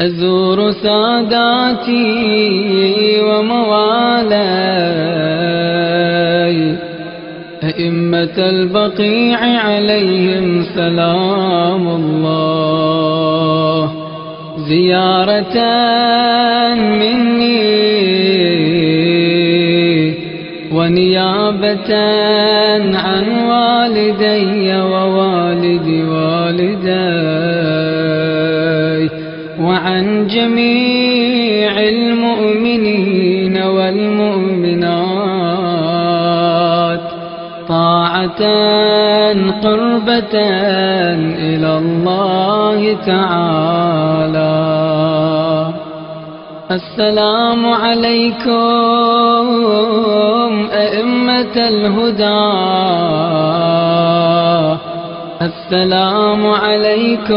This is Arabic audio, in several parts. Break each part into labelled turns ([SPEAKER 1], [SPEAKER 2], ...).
[SPEAKER 1] أزور ساداتي وموالاي أئمة البقيع عليهم سلام الله، زيارة مني ونيابة عن والدي ووالد والداي وعن جميع المؤمنين والمؤمنات، طاعة قربة إلى الله تعالى. السلام عليكم أئمة الهدى، السلام عليكم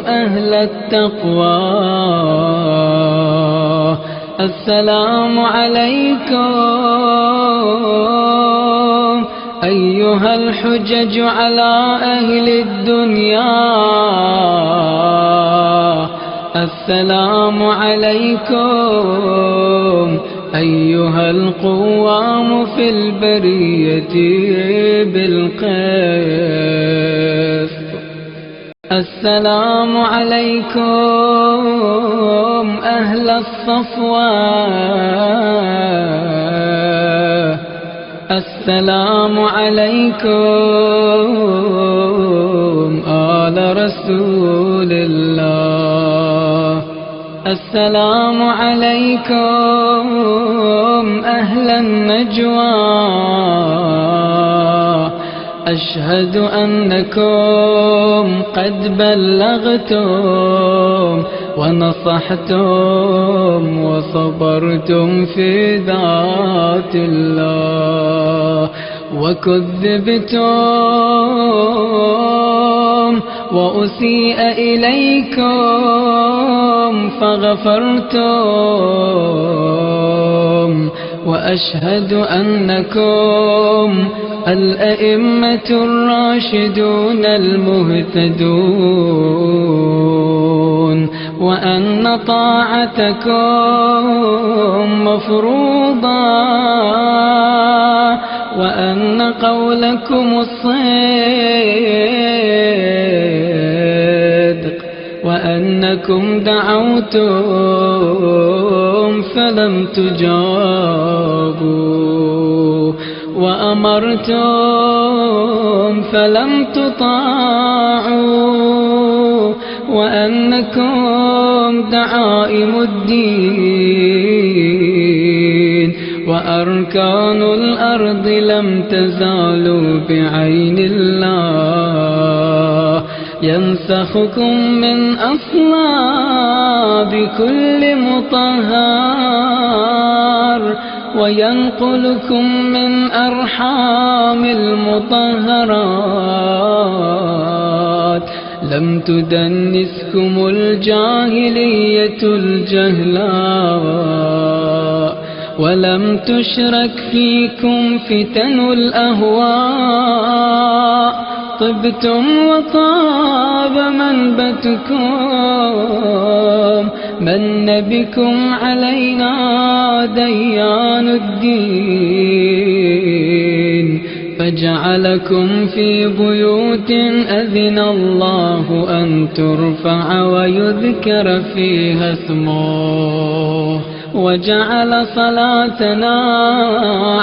[SPEAKER 1] أهل التقوى، السلام عليكم أيها الحجج على أهل الدنيا، السلام عليكم أيها القوام في البرية بالقسط، السلام عليكم أهل الصفوة، السلام عليكم آل رسول الله، السلام عليكم أهل النجوى، أشهد أنكم قد بلغتم ونصحتم وصبرتم في ذات الله، وكذبتم وأسيء إليكم فغفرتم، وأشهد أنكم الأئمة الراشدون المهتدون، وأن طاعتكم مفروضة، وأن قولكم الصدق، وأنكم دعوتم فلم تجابوا، وأمرتم فلم تطاعوا، وأنكم دعائم الدين وأركان الأرض لم تزالوا بعين الله، ينسخكم من أصلاب كل مطهر، وينقلكم من أرحام المطهرات، لم تدنسكم الجاهلية الجهلاء، ولم تشرك فيكم فتن الأهواء، طبتم وطاب منبتكم، من بكم علينا ديان الدين، فجعلكم في بيوت أذن الله أن ترفع ويذكر فيها اسمه، وجعل صلاتنا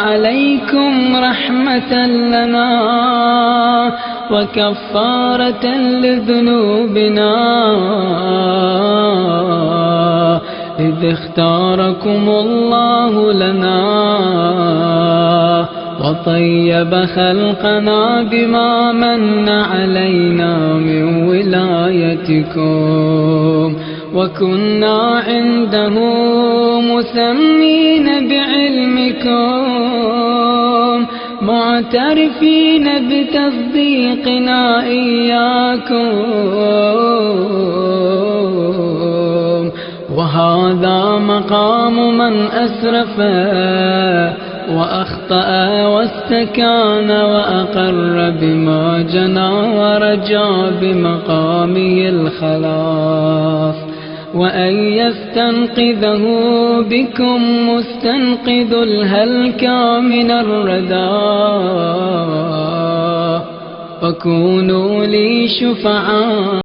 [SPEAKER 1] عليكم رحمة لنا وكفارة لذنوبنا، إذ اختاركم الله لنا وطيب خلقنا بما من علينا من ولايتكم، وكنا عنده مسمين بعلمكم، معترفين بتصديقنا إياكم، وهذا مقام من أسرف وأخطأ واستكان وأقر بما جنى ورجى بمقامه الخلاص، وأن يستنقذه بكم مستنقذ الهلكى من الردى، فكونوا لي شفعاء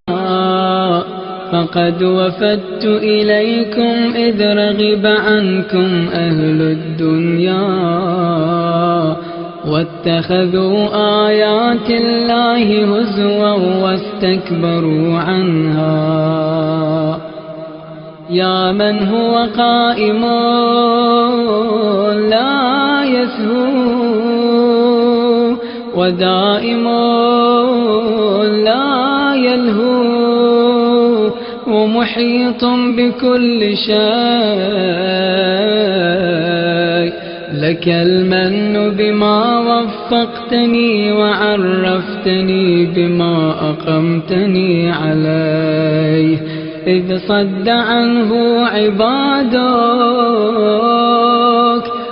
[SPEAKER 1] فقد وفدت إليكم إذ رغب عنكم أهل الدنيا، واتخذوا آيات الله هزوا واستكبروا عنها. يا من هو قائم لا يسهو ودائم لا يلهو، ومحيط بكل شيء، لك المن بما وفقتني وعرفتني بما أقمتني عليه، إذ صد عنه عبادك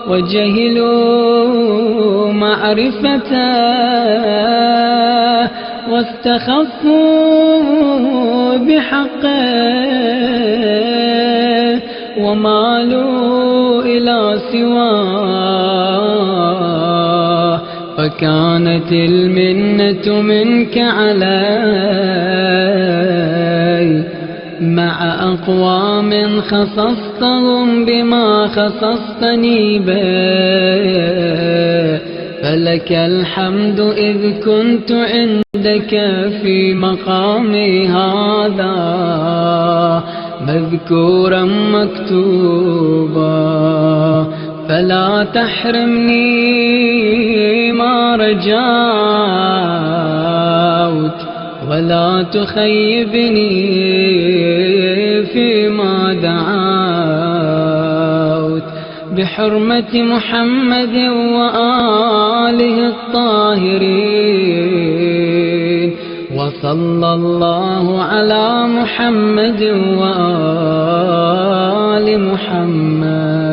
[SPEAKER 1] وجهلوا معرفته، واستخفوا بحقه ومالوا إلى سواه، فكانت المنة منك علي مع أقوام خصصتهم بما خصصتني به، فلك الحمد إذ كنت عندك في مقامي هذا مذكورا مكتوبا، فلا تحرمني ما رجوت ولا تخيبني فيما دعوت، بحرمة محمد وآله الطاهرين، وصلى الله على محمد وآل محمد.